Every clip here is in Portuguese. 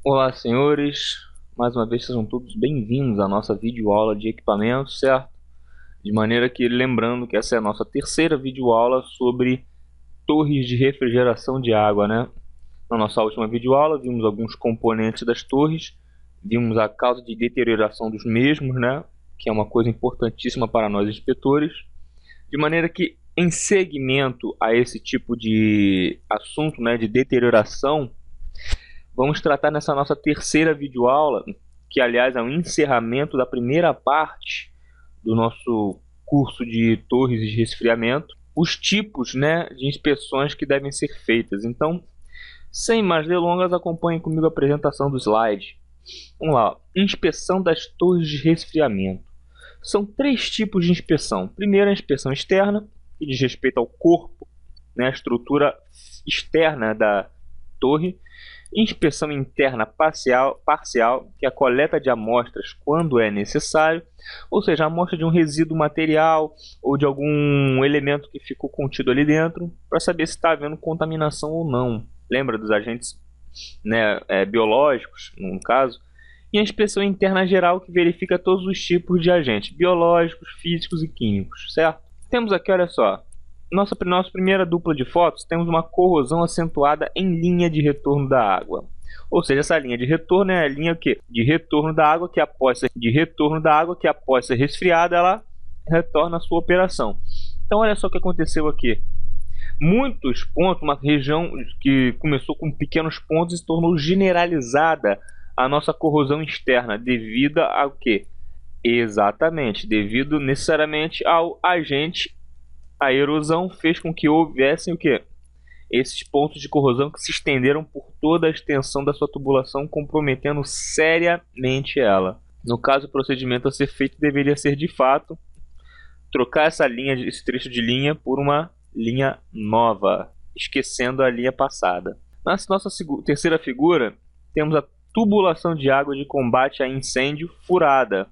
Olá, senhores. Mais uma vez sejam todos bem-vindos à nossa videoaula de equipamentos, certo? De maneira que, lembrando que essa é a nossa terceira videoaula sobre torres de refrigeração de água, né? Na nossa última videoaula vimos alguns componentes das torres, vimos a causa de deterioração dos mesmos, né? Que é uma coisa importantíssima para nós inspetores. De maneira que, em seguimento a esse tipo de assunto, né, de deterioração, vamos tratar nessa nossa terceira videoaula, que aliás é um encerramento da primeira parte do nosso curso de torres de resfriamento, os tipos, né, de inspeções que devem ser feitas. Então, sem mais delongas, acompanhem comigo a apresentação do slide. Vamos lá, inspeção das torres de resfriamento. São três tipos de inspeção. Primeiro, a inspeção externa, que diz respeito ao corpo, né, a estrutura externa da torre. Inspeção interna parcial, que é a coleta de amostras quando é necessário, ou seja, a amostra de um resíduo material ou de algum elemento que ficou contido ali dentro, para saber se está havendo contaminação ou não. Lembra dos agentes, né, biológicos, no caso? E a inspeção interna geral, que verifica todos os tipos de agentes biológicos, físicos e químicos, certo? Temos aqui, olha só, nossa primeira dupla de fotos, temos uma corrosão acentuada em linha de retorno da água. Ou seja, essa linha de retorno é a linha de retorno da água que após ser resfriada, ela retorna à sua operação. Então olha só o que aconteceu aqui. Muitos pontos, uma região que começou com pequenos pontos e se tornou generalizada a nossa corrosão externa devido ao quê? Exatamente, devido necessariamente ao agente. A erosão fez com que houvessem o quê? Esses pontos de corrosão que se estenderam por toda a extensão da sua tubulação, comprometendo seriamente ela. No caso, o procedimento a ser feito deveria ser, de fato, trocar esse trecho de linha por uma linha nova, esquecendo a linha passada. Na nossa terceira figura, temos a tubulação de água de combate a incêndio furada.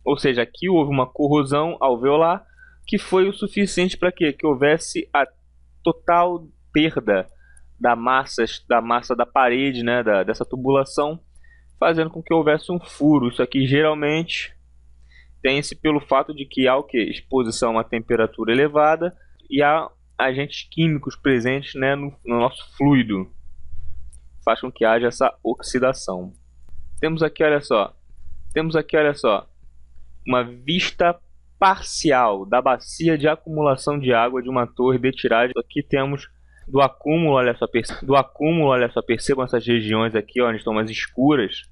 Ou seja, aqui houve uma corrosão alveolar, que foi o suficiente para quê? Que houvesse a total perda da massa da parede, né, dessa tubulação, fazendo com que houvesse um furo. Isso aqui geralmente tem-se pelo fato de que há o quê? Exposição a uma temperatura elevada e há agentes químicos presentes, né, no nosso fluido. Faz com que haja essa oxidação. Temos aqui, olha só, uma vista parcial da bacia de acumulação de água de uma torre de tiragem. Aqui temos do acúmulo, olha só, percebam essas regiões aqui, onde estão mais escuras.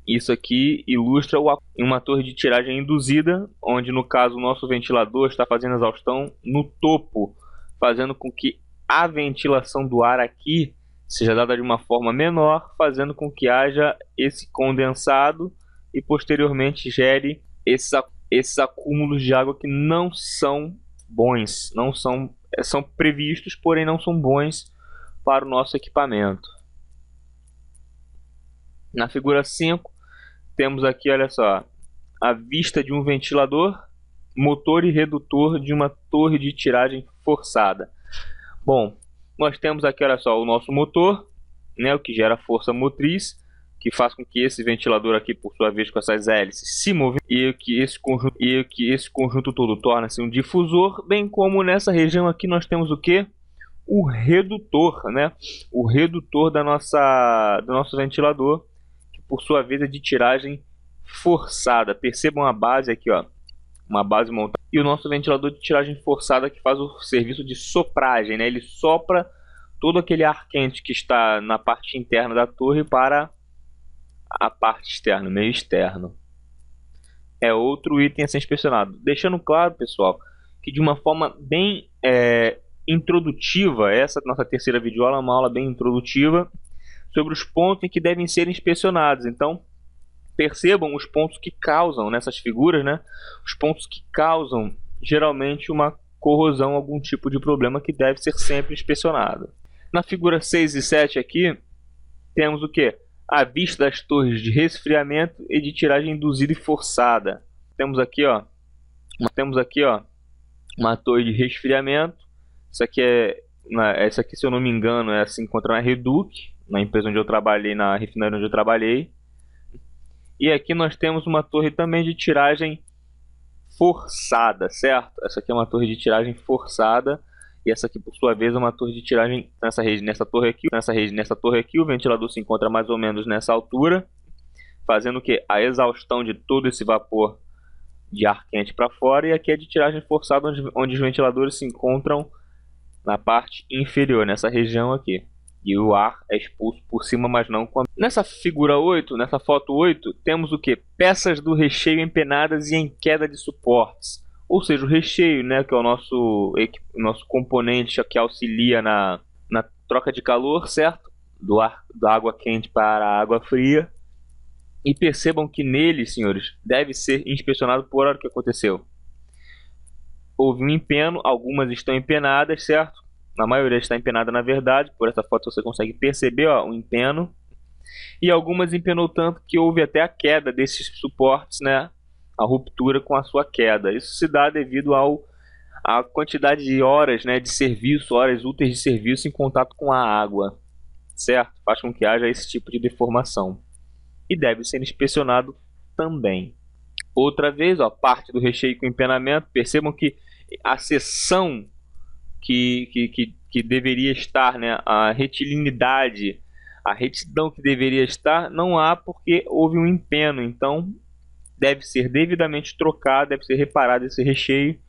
Isso aqui ilustra uma torre de tiragem induzida, onde no caso o nosso ventilador está fazendo exaustão no topo, fazendo com que a ventilação do ar aqui seja dada de uma forma menor, fazendo com que haja esse condensado e posteriormente gere esses acúmulos de água que não são bons, são previstos, porém não são bons para o nosso equipamento. Na figura 5, temos aqui, olha só, a vista de um ventilador, motor e redutor de uma torre de tiragem forçada. Bom, nós temos aqui, olha só, o nosso motor, né, o que gera força motriz, que faz com que esse ventilador aqui, por sua vez, com essas hélices, se move e que esse conjunto todo torna-se um difusor, bem como nessa região aqui nós temos o que? O redutor, né? O redutor do nosso ventilador, que por sua vez é de tiragem forçada. Percebam a base aqui, ó, uma base montada. E o nosso ventilador de tiragem forçada, que faz o serviço de sopragem, né? Ele sopra todo aquele ar quente que está na parte interna da torre para a parte externa, meio externo. É outro item a ser inspecionado. Deixando claro, pessoal, que de uma forma bem introdutiva, essa nossa terceira videoaula é uma aula bem introdutiva sobre os pontos em que devem ser inspecionados. Então, percebam os pontos que causam, nessas figuras, né? Os pontos que causam geralmente uma corrosão, algum tipo de problema que deve ser sempre inspecionado. Na figura 6 e 7 aqui, temos o que? A vista das torres de resfriamento e de tiragem induzida e forçada. Temos aqui, ó, uma torre de resfriamento. Isso aqui, se eu não me engano, se encontra na Reduc, na empresa onde eu trabalhei, na refinaria onde eu trabalhei. E aqui nós temos uma torre também de tiragem forçada, certo? Essa aqui é uma torre de tiragem forçada. E essa aqui, por sua vez, é uma torre de tiragem nessa torre aqui. O ventilador se encontra mais ou menos nessa altura, fazendo o que? A exaustão de todo esse vapor de ar quente para fora. E aqui é de tiragem forçada, onde os ventiladores se encontram na parte inferior, nessa região aqui. E o ar é expulso por cima, mas não com a... Nessa figura 8, nessa foto 8, temos o que? Peças do recheio empenadas e em queda de suportes. Ou seja, o recheio, né, que é o nosso componente que auxilia na troca de calor, certo? Da água quente para a água fria. E percebam que nele, senhores, deve ser inspecionado por hora que aconteceu. Houve um empeno, algumas estão empenadas, certo? A maioria está empenada na verdade, por essa foto você consegue perceber o empeno. E algumas empenou tanto que houve até a queda desses suportes, né? A ruptura com a sua queda. Isso se dá devido à quantidade de horas, né, de serviço, horas úteis de serviço em contato com a água, certo? Faz com que haja esse tipo de deformação. E deve ser inspecionado também. Outra vez, parte do recheio com empenamento. Percebam que a seção que deveria estar, né, a retilinidade, a retidão que deveria estar, não há porque houve um empeno. Então deve ser devidamente trocado, deve ser reparado esse recheio,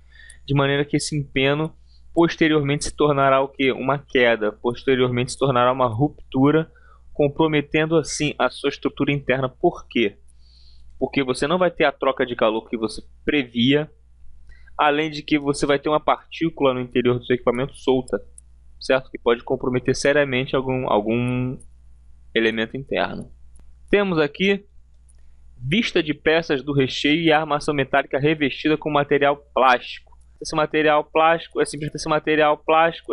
de maneira que esse empeno posteriormente se tornará o que? Uma queda, posteriormente se tornará uma ruptura, comprometendo assim a sua estrutura interna. Por quê? Porque você não vai ter a troca de calor que você previa, além de que você vai ter uma partícula no interior do seu equipamento solta, certo? Que pode comprometer seriamente algum elemento interno. Temos aqui vista de peças do recheio e armação metálica revestida com material plástico. Esse material plástico é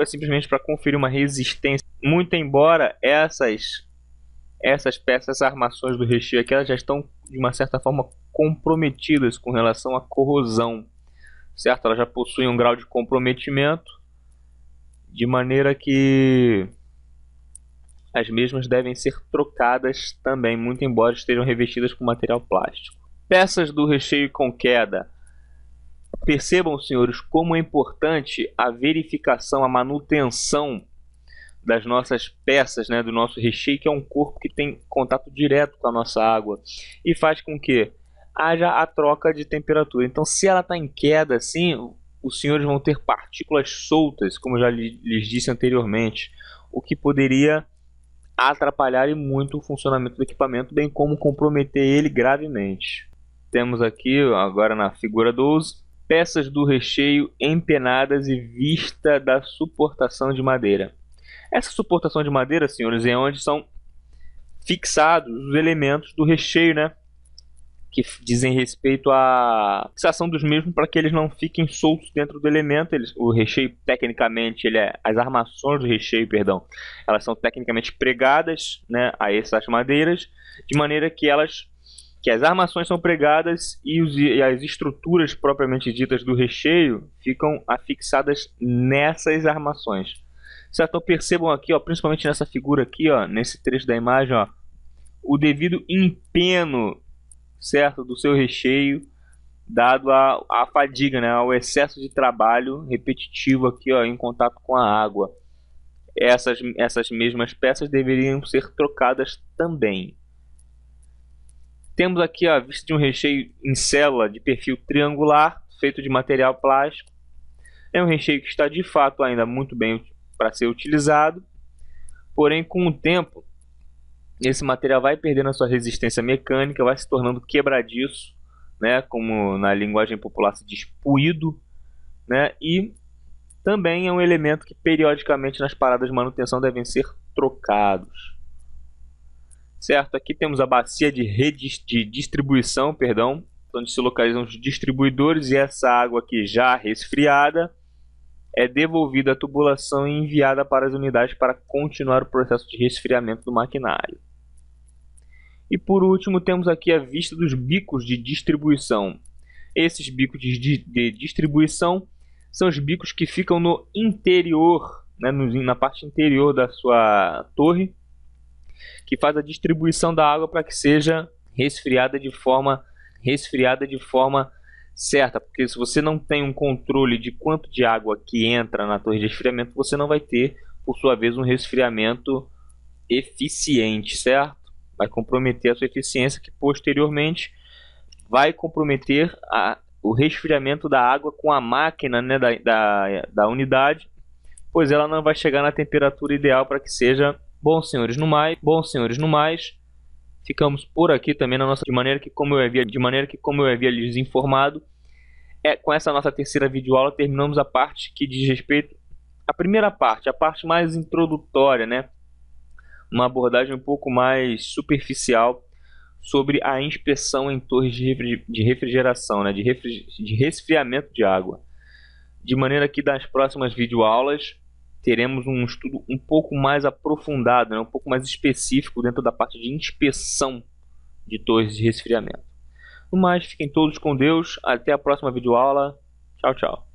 simplesmente para conferir uma resistência. Muito embora essas peças, essas armações do recheio aqui, elas já estão de uma certa forma comprometidas com relação à corrosão, certo? Elas já possuem um grau de comprometimento, de maneira que as mesmas devem ser trocadas também, muito embora estejam revestidas com material plástico. Peças do recheio com queda. Percebam, senhores, como é importante a verificação, a manutenção das nossas peças, né, do nosso recheio, que é um corpo que tem contato direto com a nossa água e faz com que haja a troca de temperatura. Então, se ela está em queda assim, os senhores vão ter partículas soltas, como eu já lhes disse anteriormente, o que poderia atrapalhar e muito o funcionamento do equipamento, bem como comprometer ele gravemente. Temos aqui agora na figura 12, peças do recheio empenadas e vista da suportação de madeira. Essa suportação de madeira, senhores, é onde são fixados os elementos do recheio, né, que dizem respeito à fixação dos mesmos para que eles não fiquem soltos dentro do elemento. O recheio, tecnicamente, as armações do recheio, perdão, elas são tecnicamente pregadas, né, a essas madeiras, de maneira que as armações são pregadas e as estruturas propriamente ditas do recheio ficam afixadas nessas armações. Certo? Então percebam aqui, principalmente nessa figura aqui, nesse trecho da imagem, o devido empeno, certo, do seu recheio, dado a fadiga, né, ao excesso de trabalho repetitivo aqui, em contato com a água. Essas mesmas peças deveriam ser trocadas também. Temos aqui a vista de um recheio em célula de perfil triangular, feito de material plástico. É um recheio que está de fato ainda muito bem para ser utilizado, porém com o tempo esse material vai perdendo a sua resistência mecânica, vai se tornando quebradiço, né, como na linguagem popular se diz, puído, né, e também é um elemento que periodicamente nas paradas de manutenção devem ser trocados. Certo? Aqui temos a bacia de distribuição, onde se localizam os distribuidores, e essa água aqui já resfriada é devolvida à tubulação e enviada para as unidades para continuar o processo de resfriamento do maquinário. E por último temos aqui a vista dos bicos de distribuição. Esses bicos de distribuição são os bicos que ficam no interior, né, na parte interior da sua torre, que faz a distribuição da água para que seja resfriada de forma certa, porque se você não tem um controle de quanto de água que entra na torre de resfriamento, você não vai ter, por sua vez, um resfriamento eficiente, certo? Vai comprometer a sua eficiência, que posteriormente vai comprometer o resfriamento da água com a máquina, né, da unidade, pois ela não vai chegar na temperatura ideal para que seja. Bom, senhores, no mais, ficamos por aqui também de maneira que como eu havia lhes informado, com essa nossa terceira videoaula terminamos a parte que diz respeito à primeira parte, a parte mais introdutória, né? Uma abordagem um pouco mais superficial sobre a inspeção em torres de refrigeração, né? De resfriamento de água. De maneira que das próximas videoaulas teremos um estudo um pouco mais aprofundado, né? Um pouco mais específico dentro da parte de inspeção de torres de resfriamento. No mais, fiquem todos com Deus. Até a próxima videoaula. Tchau, tchau.